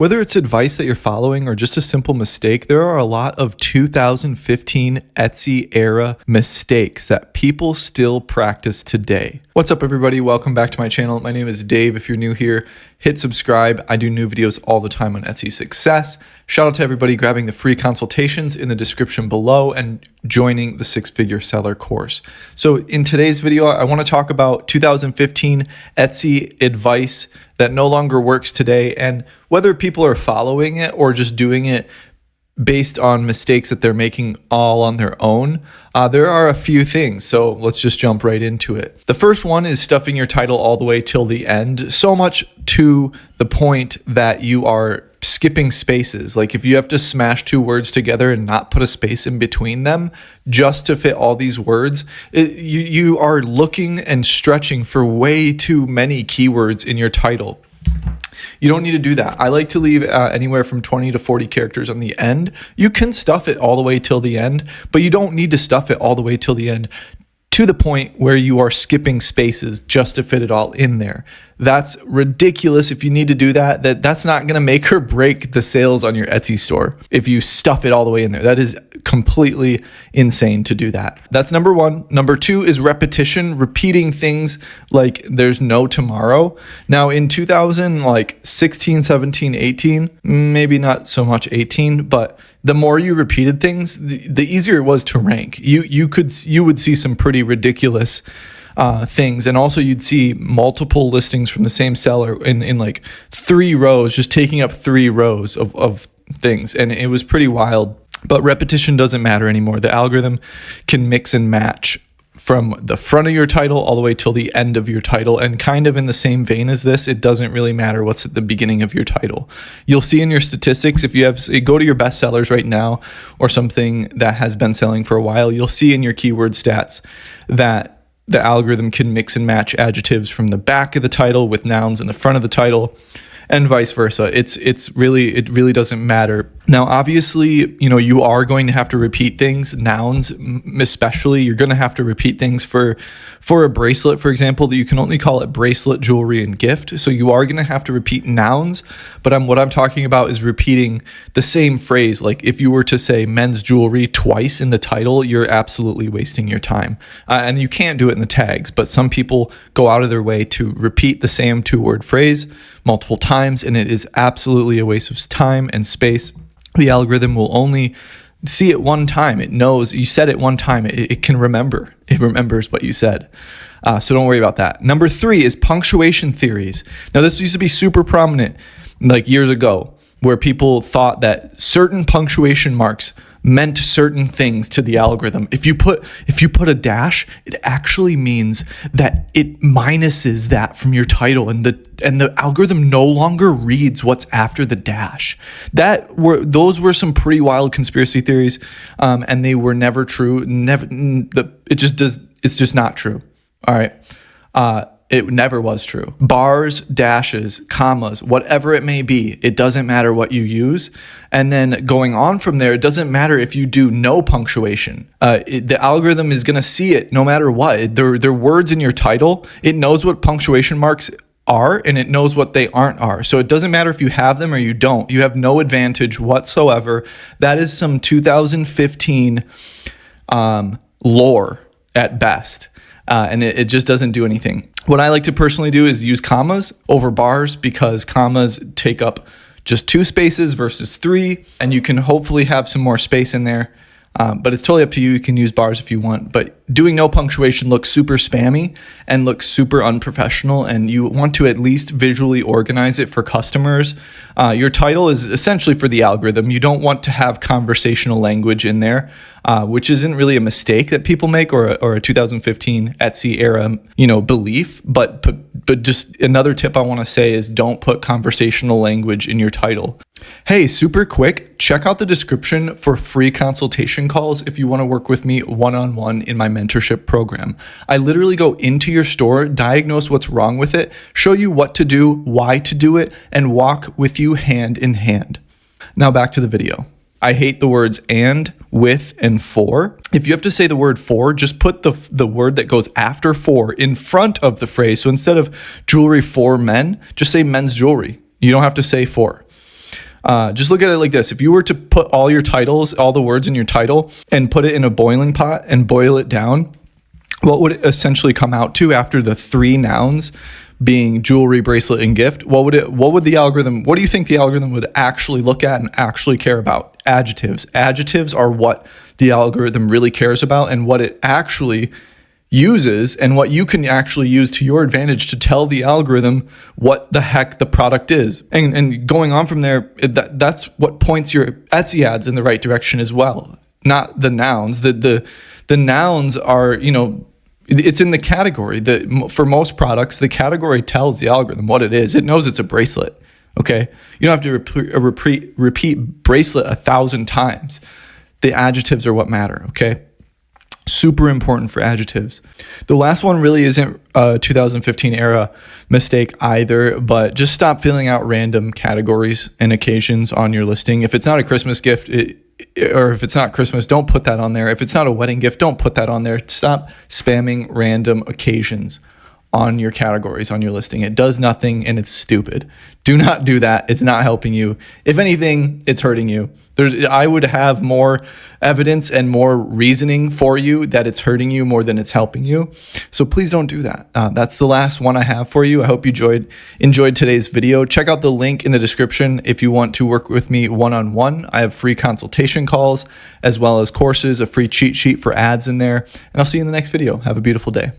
Whether it's advice that you're following or just a simple mistake, there are a lot of 2015 Etsy era mistakes that people still practice today. What's up, everybody? Welcome back to my channel. My name is Dave. If you're new here, hit subscribe. I do new videos all the time on Etsy success. Shout out to everybody grabbing the free consultations in the description below and joining the six-figure seller course. So in today's video, I want to talk about 2015 Etsy advice that no longer works today, and whether people are following it or just doing it based on mistakes that they're making all on their own. There are a few things, so let's just jump right into it. The first one is stuffing your title all the way till the end, so much to the point that you are skipping spaces. Like if you have to smash two words together and not put a space in between them just to fit all these words, you are looking and stretching for way too many keywords in your title. You don't need to do that. I like to leave anywhere from 20 to 40 characters on the end. You can stuff it all the way till the end, but you don't need to stuff it all the way till the end to the point where you are skipping spaces just to fit it all in there. That's ridiculous. If you need to do that, that's not going to make or break the sales on your Etsy store. If you stuff it all the way in there, that is completely insane to do that. That's number one. Number two is repetition, repeating things like there's no tomorrow. Now in 2016, 17, 18, maybe not so much 18, but the more you repeated things, the easier it was to rank. You would see some pretty ridiculous things, and also you'd see multiple listings from the same seller in like 3 rows, just taking up 3 rows of things, and it was pretty wild. But repetition doesn't matter anymore. The algorithm can mix and match from the front of your title all the way till the end of your title. And kind of in the same vein as this, it doesn't really matter what's at the beginning of your title. You'll see in your statistics, if you have, go to your best sellers right now or something that has been selling for a while, you'll see in your keyword stats that the algorithm can mix and match adjectives from the back of the title with nouns in the front of the title, and vice versa. It really doesn't matter. Now, obviously, you are going to have to repeat things, nouns especially. You're going to have to repeat things for a bracelet, for example, that you can only call it bracelet, jewelry, and gift. So you are going to have to repeat nouns, but what I'm talking about is repeating the same phrase. Like if you were to say men's jewelry twice in the title, you're absolutely wasting your time. And you can't do it in the tags, but some people go out of their way to repeat the same 2-word phrase multiple times, and it is absolutely a waste of time and space. The algorithm will only see it one time. It knows you said it one time. It can remember. It remembers what you said. So don't worry about that. Number 3 is punctuation theories. Now, this used to be super prominent like years ago, where people thought that certain punctuation marks meant certain things to the algorithm. If you put a dash, it actually means that it minuses that from your title, and the algorithm no longer reads what's after the dash. Those were some pretty wild conspiracy theories, and they were never true. It's just not true. All right. It never was true. Bars, dashes, commas, whatever it may be, it doesn't matter what you use. And then going on from there, it doesn't matter if you do no punctuation. The algorithm is going to see it no matter what. They're words in your title. It knows what punctuation marks are, and it knows what they aren't. So it doesn't matter if you have them or you don't. You have no advantage whatsoever. That is some 2015 lore at best. And it just doesn't do anything. What I like to personally do is use commas over bars, because commas take up just 2 spaces versus 3, and you can hopefully have some more space in there. But it's totally up to you. You can use bars if you want, but doing no punctuation looks super spammy and looks super unprofessional, and you want to at least visually organize it for customers. Your title is essentially for the algorithm. You don't want to have conversational language in there, which isn't really a mistake that people make, or a 2015 Etsy era, belief. But just another tip I want to say is don't put conversational language in your title. Hey, super quick, check out the description for free consultation calls if you want to work with me one-on-one in my mentorship program. I literally go into your store, diagnose what's wrong with it, show you what to do, why to do it, and walk with you hand in hand. Now back to the video. I hate the words and, with, and for. If you have to say the word for, just put the word that goes after for in front of the phrase. So instead of jewelry for men, just say men's jewelry. You don't have to say for. Just look at it like this. If you were to put all your titles, all the words in your title, and put it in a boiling pot and boil it down, what would it essentially come out to after the 3 nouns being jewelry, bracelet, and gift? What do you think the algorithm would actually look at and actually care about? Adjectives. Adjectives are what the algorithm really cares about and what it actually uses and what you can actually use to your advantage to tell the algorithm what the heck the product is. And going on from there, that's what points your Etsy ads in the right direction as well, not the nouns. The nouns are, it's in the category. For most products, the category tells the algorithm what it is. It knows it's a bracelet, okay? You don't have to repeat bracelet 1,000 times. The adjectives are what matter, okay? Super important for adjectives. The last one really isn't a 2015 era mistake either, but just stop filling out random categories and occasions on your listing. If it's not a Christmas gift, or if it's not Christmas, don't put that on there. If it's not a wedding gift, don't put that on there. Stop spamming random occasions on your categories on your listing. It does nothing and it's stupid. Do not do that. It's not helping you. If anything, it's hurting you. I would have more evidence and more reasoning for you that it's hurting you more than it's helping you. So please don't do that. That's the last one I have for you. I hope you enjoyed today's video. Check out the link in the description if you want to work with me one-on-one. I have free consultation calls as well as courses, a free cheat sheet for ads in there. And I'll see you in the next video. Have a beautiful day.